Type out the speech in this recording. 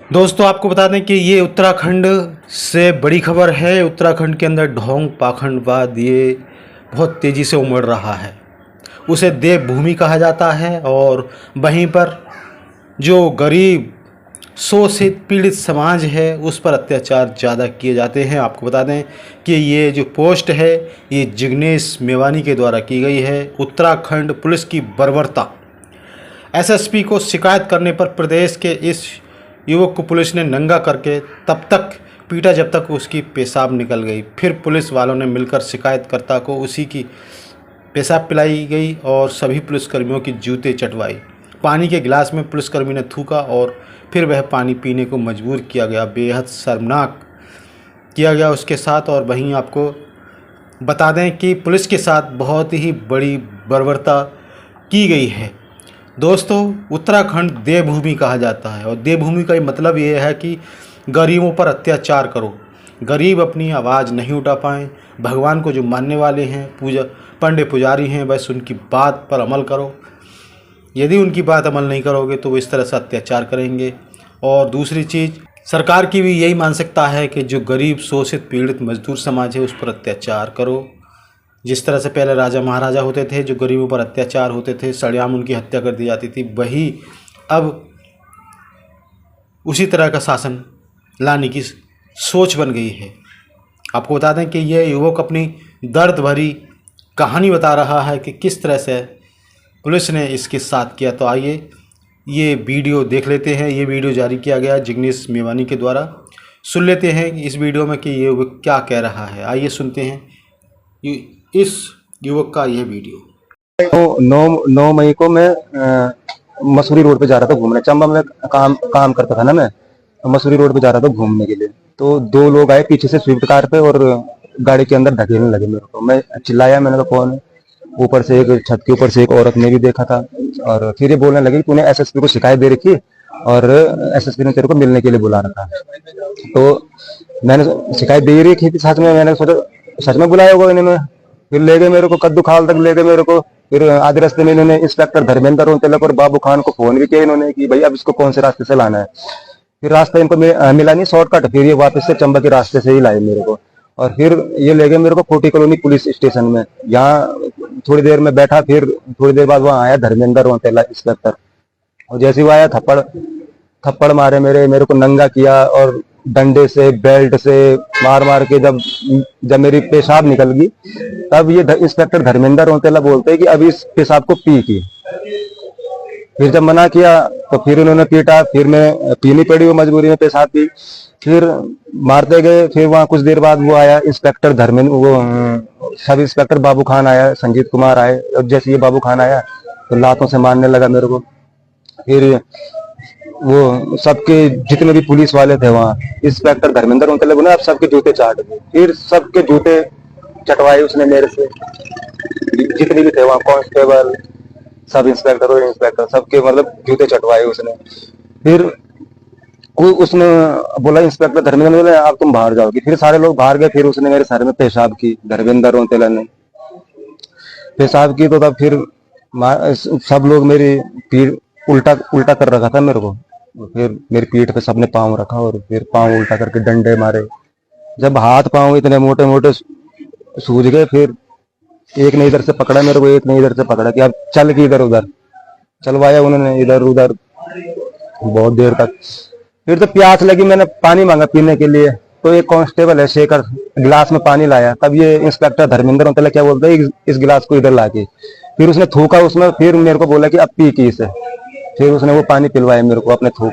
दोस्तों आपको बता दें कि ये उत्तराखंड से बड़ी खबर है। उत्तराखंड के अंदर ढोंग पाखंडवाद ये बहुत तेज़ी से उमड़ रहा है। उसे देवभूमि कहा जाता है और वहीं पर जो गरीब शोषित पीड़ित समाज है उस पर अत्याचार ज़्यादा किए जाते हैं। आपको बता दें कि ये जो पोस्ट है ये जिग्नेश मेवानी के द्वारा की गई है। उत्तराखंड पुलिस की बर्बरता, एसएसपी को शिकायत करने पर प्रदेश के इस युवक को पुलिस ने नंगा करके तब तक पीटा जब तक उसकी पेशाब निकल गई। फिर पुलिस वालों ने मिलकर शिकायतकर्ता को उसी की पेशाब पिलाई गई और सभी पुलिसकर्मियों की जूते चटवाई। पानी के गिलास में पुलिसकर्मी ने थूका और फिर वह पानी पीने को मजबूर किया गया। बेहद शर्मनाक किया गया उसके साथ। और वहीं आपको बता दें कि पुलिस के साथ बहुत ही बड़ी बर्बरता की गई है। दोस्तों उत्तराखंड देवभूमि कहा जाता है और देवभूमि का मतलब ये है कि गरीबों पर अत्याचार करो, गरीब अपनी आवाज़ नहीं उठा पाएँ। भगवान को जो मानने वाले हैं, पंडे पुजारी हैं, बस उनकी बात पर अमल करो। यदि उनकी बात अमल नहीं करोगे तो वो इस तरह से अत्याचार करेंगे। और दूसरी चीज़, सरकार की भी यही मानसिकता है कि जो गरीब शोषित पीड़ित मजदूर समाज है उस पर अत्याचार करो। जिस तरह से पहले राजा महाराजा होते थे, जो गरीबों पर अत्याचार होते थे, सरेआम उनकी हत्या कर दी जाती थी, वही अब उसी तरह का शासन लाने की सोच बन गई है। आपको बता दें कि यह युवक अपनी दर्द भरी कहानी बता रहा है कि किस तरह से पुलिस ने इसके साथ किया। तो आइए ये वीडियो देख लेते हैं। ये वीडियो जारी किया गया जिग्नेश मेवानी के द्वारा। सुन लेते हैं इस वीडियो में कि ये युवक क्या कह रहा है। आइए सुनते हैं इस युवक का यह वीडियो। तो 9 मई को मैं मसूरी रोड पे जा रहा था घूमने। चंबा में काम करता था ना मैं, तो मसूरी रोड पे जा रहा था घूमने के लिए। तो 2 लोग आए पीछे से स्विफ्ट कार पे और गाड़ी के अंदर ढकेलने लगे मेरे को। मैं चिल्लाया, मैंने कहा कौन है। ऊपर से एक छत के ऊपर से एक औरत ने भी देखा था और फिर ये बोलने लगी तूने एसएसपी को शिकायत दे रखी और एसएसपी ने तेरे को मिलने के लिए बुला रखा। तो मैंने शिकायत दे रही थी सच में, मैंने सोचा सच में बुलाया होगा इन्होंने। फिर ले गए मेरे को कद्दू खाल तक ले गए मेरे को। फिर आधे रास्ते में इन्होंने इंस्पेक्टर धर्मेंद्र रोहतक और बाबू खान को फोन भी किया इन्होंने कि भाई अब इसको कौन से रास्ते से लाना है। फिर रास्ता इनको मिला नहीं शॉर्टकट, फिर ये वापस से चंबा के रास्ते से ही लाए मेरे को। और फिर ये ले गए मेरे को कोटी कॉलोनी पुलिस स्टेशन में। यहाँ थोड़ी देर में बैठा, फिर थोड़ी देर बाद वहाँ आया धर्मेंद्र रोहतक इंस्पेक्टर। और जैसे वो आया थप्पड़ मारे मेरे को नंगा किया और डंडे से बेल्ट से मार मार के जब मेरी पेशाब निकल गई तब ये इंस्पेक्टर धर्मेंद्र रोहतक बोलते हैं कि अभी इस पेशाब को पी की। फिर जब मना किया तो फिर उन्होंने पीटा, फिर मैं पीनी पड़ी वो मजबूरी में पेशाब पी। फिर मारते गए। फिर वहाँ कुछ देर बाद वो आया इंस्पेक्टर वो सब इंस्पेक्टर बाबू खान आया, संजीत कुमार आए। और जैसे ये बाबू खान आया तो लातों से मारने लगा मेरे को। फिर वो सबके जितने भी पुलिस वाले थे वहाँ इंस्पेक्टर धर्मेंद्र रोहतक बोले आप सबके जूते चाट दे। फिर सबके जूते चटवाए उसने मेरे से, जितने भी थे वहाँ कांस्टेबल सब इंस्पेक्टर और इंस्पेक्टर सबके मतलब जूते चटवाए उसने। फिर उसने बोला इंस्पेक्टर धर्मेंद्र बोले अब तुम बाहर जाओगे। फिर सारे लोग बाहर गए। फिर उसने मेरे सर में पेशाब की, धर्मेंद्र रोहतक ने पेशाब की। तो तब फिर सब लोग मेरी पीठ उल्टा कर रखा था मेरे को। फिर मेरी पीठ पे सबने पांव रखा और फिर पांव उल्टा करके डंडे मारे। जब हाथ पांव इतने मोटे मोटे सूज गए, फिर एक ने इधर से पकड़ा मेरे को, एक ने इधर से पकड़ा कि अब चल के इधर उधर चलवाया उन्होंने, इधर उधर बहुत देर तक। फिर तो प्यास लगी, मैंने पानी मांगा पीने के लिए। तो एक कांस्टेबल है शेखर गिलास में पानी लाया। तब ये इंस्पेक्टर धर्मेंद्र रोहतक क्या बोलते हैं इस गिलास को इधर लाके। फिर उसने थूका उसमें, फिर मेरे को बोला कि अब पी की इसे। फिर उसने वो पानी पिलवाया मेरे को अपने थूक